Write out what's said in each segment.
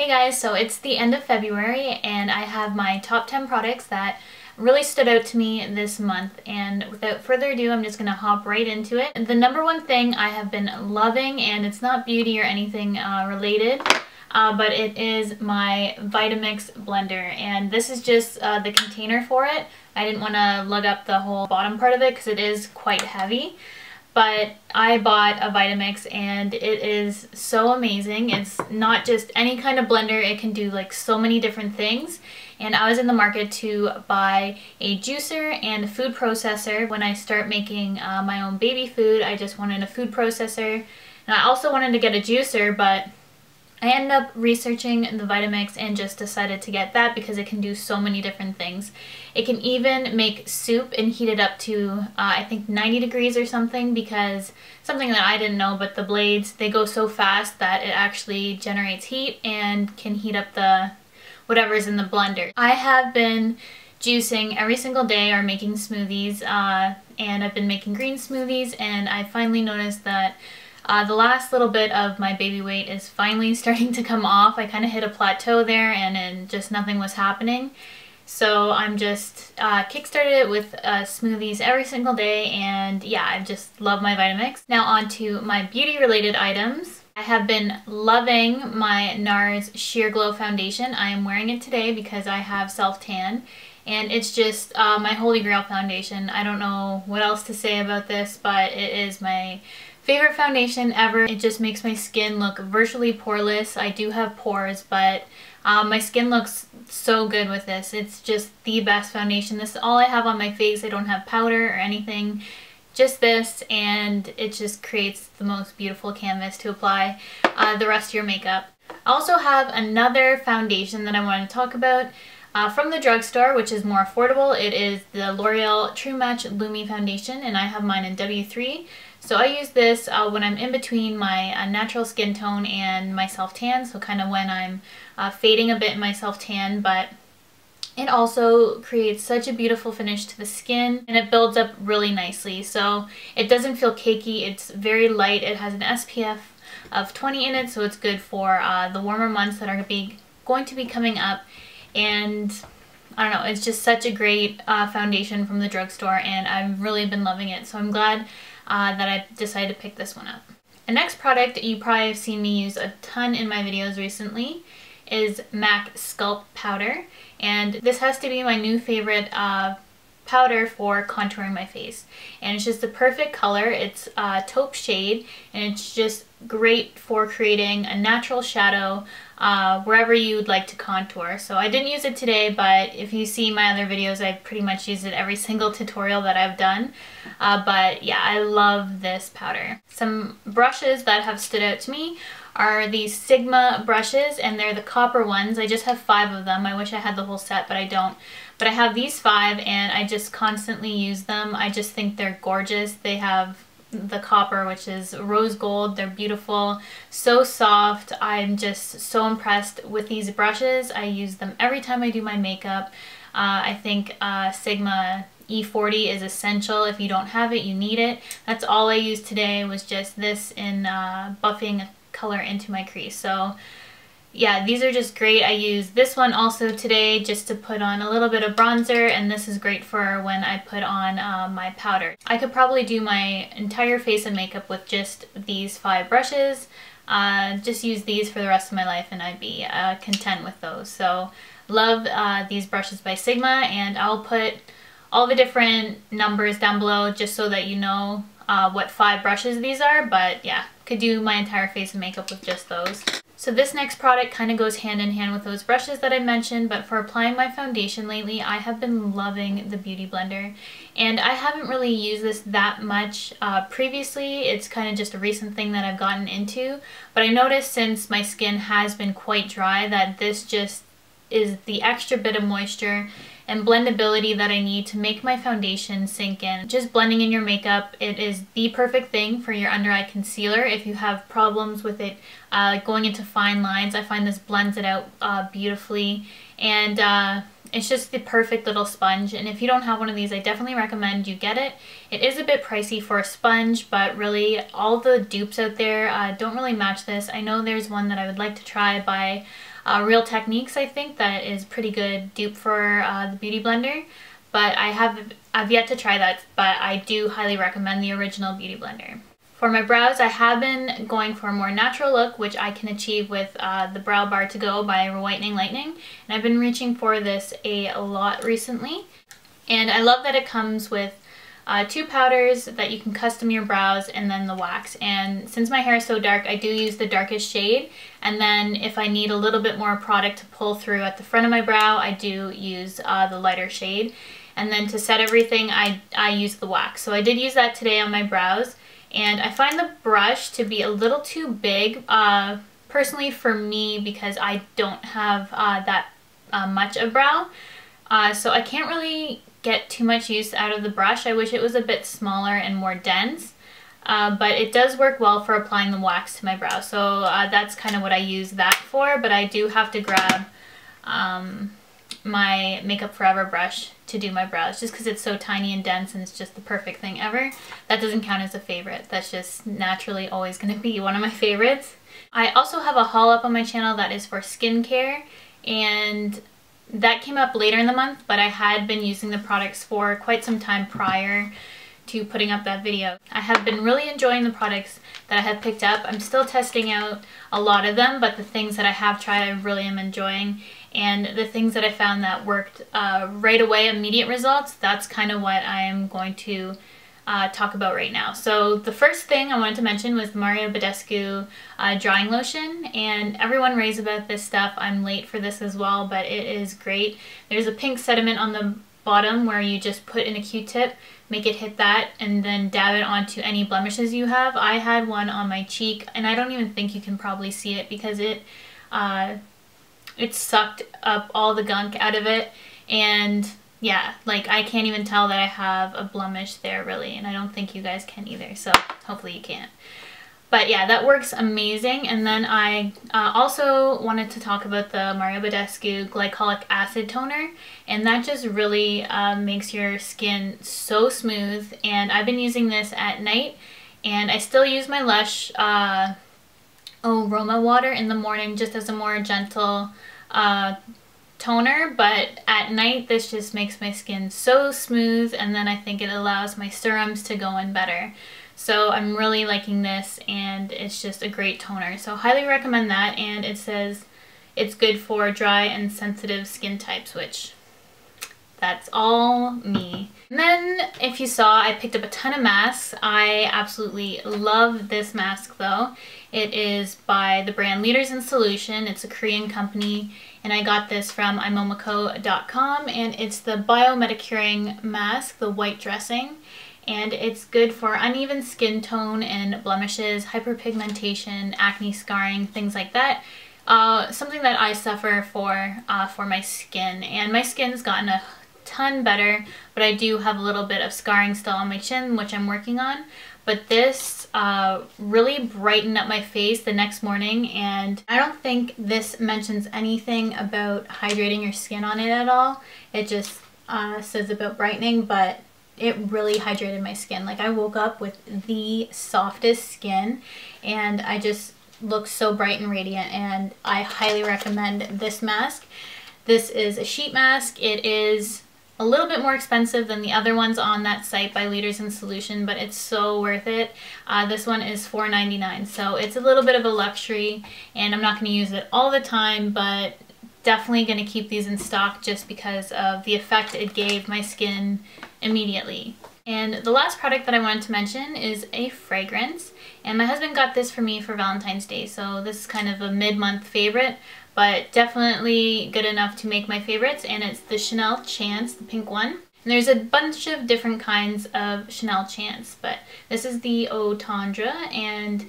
guys, so it's the end of February and I have my top 10 products that really stood out to me this month, and without further ado I'm just gonna hop right into it. The number one thing I have been loving, and it's not beauty or anything related, but it is my Vitamix Blender, and this is just the container for it. I didn't want to lug up the whole bottom part of it because it is quite heavy. But I bought a Vitamix and it is so amazing. It's not just any kind of blender, it can do like so many different things. And I was in the market to buy a juicer and a food processor. When I start making my own baby food, I just wanted a food processor. And I also wanted to get a juicer, but I ended up researching the Vitamix and just decided to get that because it can do so many different things. It can even make soup and heat it up to I think 90 degrees or something, because something that I didn't know, but the blades, they go so fast that it actually generates heat and can heat up the whatever's in the blender. I have been juicing every single day or making smoothies, and I've been making green smoothies, and I finally noticed that the last little bit of my baby weight is finally starting to come off. I kind of hit a plateau there and then just nothing was happening. So I'm just kickstarted it with smoothies every single day, and yeah, I just love my Vitamix. Now on to my beauty related items. I have been loving my NARS Sheer Glow foundation. I am wearing it today because I have self-tan, and it's just my holy grail foundation. I don't know what else to say about this, but it is my favorite foundation ever. It just makes my skin look virtually poreless. I do have pores, but my skin looks so good with this. It's just the best foundation. This is all I have on my face. I don't have powder or anything, just this, and it just creates the most beautiful canvas to apply the rest of your makeup. I also have another foundation that I want to talk about from the drugstore, which is more affordable. It is the L'Oreal True Match Lumi foundation, and I have mine in W3. So I use this when I'm in between my natural skin tone and my self-tan, so kind of when I'm fading a bit in my self-tan, but it also creates such a beautiful finish to the skin, and it builds up really nicely. So it doesn't feel cakey, it's very light, it has an SPF of 20 in it, so it's good for the warmer months that are going to be coming up. And I don't know, it's just such a great foundation from the drugstore, and I've really been loving it. So I'm glad that I decided to pick this one up. The next product you probably have seen me use a ton in my videos recently is MAC Sculpt Powder, and this has to be my new favorite powder for contouring my face. And it's just the perfect color. It's a taupe shade, and it's just great for creating a natural shadow wherever you'd like to contour. So I didn't use it today, but if you see my other videos, I pretty much use it every single tutorial that I've done. But yeah, I love this powder. Some brushes that have stood out to me are these Sigma brushes, and they're the copper ones. I just have 5 of them. I wish I had the whole set, but I don't. But I have these 5, and I just constantly use them. I just think they're gorgeous. They have the copper, which is rose gold. They're beautiful, so soft. I'm just so impressed with these brushes. I use them every time I do my makeup. I think Sigma E40 is essential. If you don't have it, you need it. That's all I used today, was just this in buffing color into my crease. So yeah, these are just great. I use this one also today just to put on a little bit of bronzer, and this is great for when I put on my powder. I could probably do my entire face and makeup with just these 5 brushes. Just use these for the rest of my life and I'd be content with those. So love these brushes by Sigma, and I'll put all the different numbers down below just so that you know what 5 brushes these are. But yeah, could do my entire face and makeup with just those. So this next product kind of goes hand in hand with those brushes that I mentioned, but for applying my foundation lately, I have been loving the Beauty Blender. And I haven't really used this that much previously. It's kind of just a recent thing that I've gotten into. But I noticed since my skin has been quite dry that this just is the extra bit of moisture and blendability that I need to make my foundation sink in. Just blending in your makeup, it is the perfect thing for your under eye concealer if you have problems with it going into fine lines. I find this blends it out beautifully, and it's just the perfect little sponge. And if you don't have one of these, I definitely recommend you get it. It is a bit pricey for a sponge, but really all the dupes out there don't really match this. I know there's one that I would like to try by Real Techniques, I think, that is pretty good dupe for the Beauty Blender. But I've yet to try that, but I do highly recommend the original Beauty Blender. For my brows, I have been going for a more natural look, which I can achieve with the Brow Bar To Go by Whitening Lightning. And I've been reaching for this a lot recently. And I love that it comes with 2 powders that you can custom your brows, and then the wax. And since my hair is so dark, I do use the darkest shade. And then if I need a little bit more product to pull through at the front of my brow, I do use the lighter shade. And then to set everything, I use the wax. So I did use that today on my brows. And I find the brush to be a little too big, personally for me, because I don't have that much of brow. So I can't really get too much use out of the brush. I wish it was a bit smaller and more dense. But it does work well for applying the wax to my brow. So that's kind of what I use that for. But I do have to grab my Makeup Forever brush to do my brows, just because it's so tiny and dense and it's just the perfect thing ever. That doesn't count as a favorite. That's just naturally always going to be one of my favorites. I also have a haul up on my channel that is for skincare, and that came up later in the month, but I had been using the products for quite some time prior to putting up that video. I have been really enjoying the products that I have picked up. I'm still testing out a lot of them, but the things that I have tried I really am enjoying. And the things that I found that worked right away, immediate results, that's kind of what I am going to talk about right now. So the first thing I wanted to mention was the Badescu drying lotion, and everyone raves about this stuff. I'm late for this as well, but it is great. There's a pink sediment on the bottom where you just put in a Q-tip, make it hit that, and then dab it onto any blemishes you have. I had one on my cheek, and I don't even think you can probably see it because it sucked up all the gunk out of it. And yeah, like I can't even tell that I have a blemish there really, and I don't think you guys can either, so hopefully you can't. But yeah, that works amazing. And then I also wanted to talk about the Badescu Glycolic Acid Toner, and that just really makes your skin so smooth. And I've been using this at night, and I still use my Lush Aroma Water in the morning just as a more gentle toner, but at night this just makes my skin so smooth, and then I think it allows my serums to go in better. So I'm really liking this, and it's just a great toner. So highly recommend that, and it says it's good for dry and sensitive skin types, which that's all me. And then if you saw, I picked up a ton of masks. I absolutely love this mask though. It is by the brand InSolution. It's a Korean company, and I got this from imomoko.com, and it's the Biomedicuring mask, the white dressing. And it's good for uneven skin tone and blemishes, hyperpigmentation, acne scarring, things like that. Something that I suffer for my skin, and my skin's gotten a ton better, but I do have a little bit of scarring still on my chin, which I'm working on. But this really brightened up my face the next morning, and I don't think this mentions anything about hydrating your skin on it at all. It just says about brightening, but it really hydrated my skin. Like, I woke up with the softest skin, and I just looked so bright and radiant, and I highly recommend this mask. This is a sheet mask. It is a little bit more expensive than the other ones on that site by InSolution, but it's so worth it. This one is $4.99, so it's a little bit of a luxury, and I'm not going to use it all the time, but definitely going to keep these in stock just because of the effect it gave my skin immediately. And the last product that I wanted to mention is a fragrance, and my husband got this for me for Valentine's Day, so this is kind of a mid-month favorite, but definitely good enough to make my favorites, and it's the Chanel Chance, the pink one. And there's a bunch of different kinds of Chanel Chance, but this is the Eau Tendre, and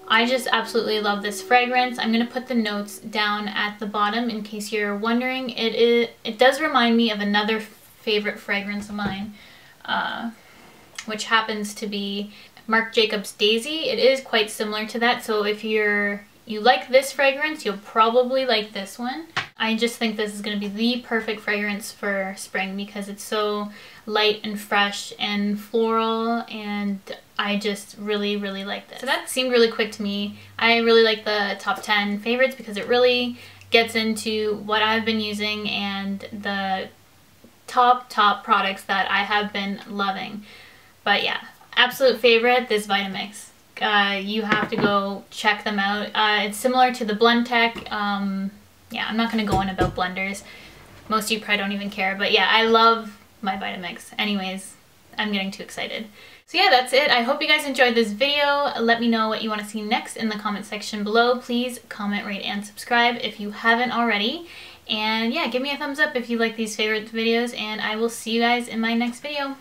I just absolutely love this fragrance. I'm going to put the notes down at the bottom in case you're wondering. It does remind me of another favorite fragrance of mine, which happens to be Marc Jacobs Daisy. It is quite similar to that, so if you like this fragrance, you'll probably like this one. I just think this is going to be the perfect fragrance for spring because it's so light and fresh and floral, and I just really, really like this. So that seemed really quick to me. I really like the top 10 favorites because it really gets into what I've been using and the top products that I have been loving. But yeah, absolute favorite, this Vitamix. You have to go check them out. It's similar to the Blend Tech. Yeah, I'm not going to go on about blenders. Most of you probably don't even care. But yeah, I love my Vitamix. Anyways, I'm getting too excited. So yeah, that's it. I hope you guys enjoyed this video. Let me know what you want to see next in the comment section below. Please comment, rate, and subscribe if you haven't already. And yeah, give me a thumbs up if you like these favorite videos, and I will see you guys in my next video.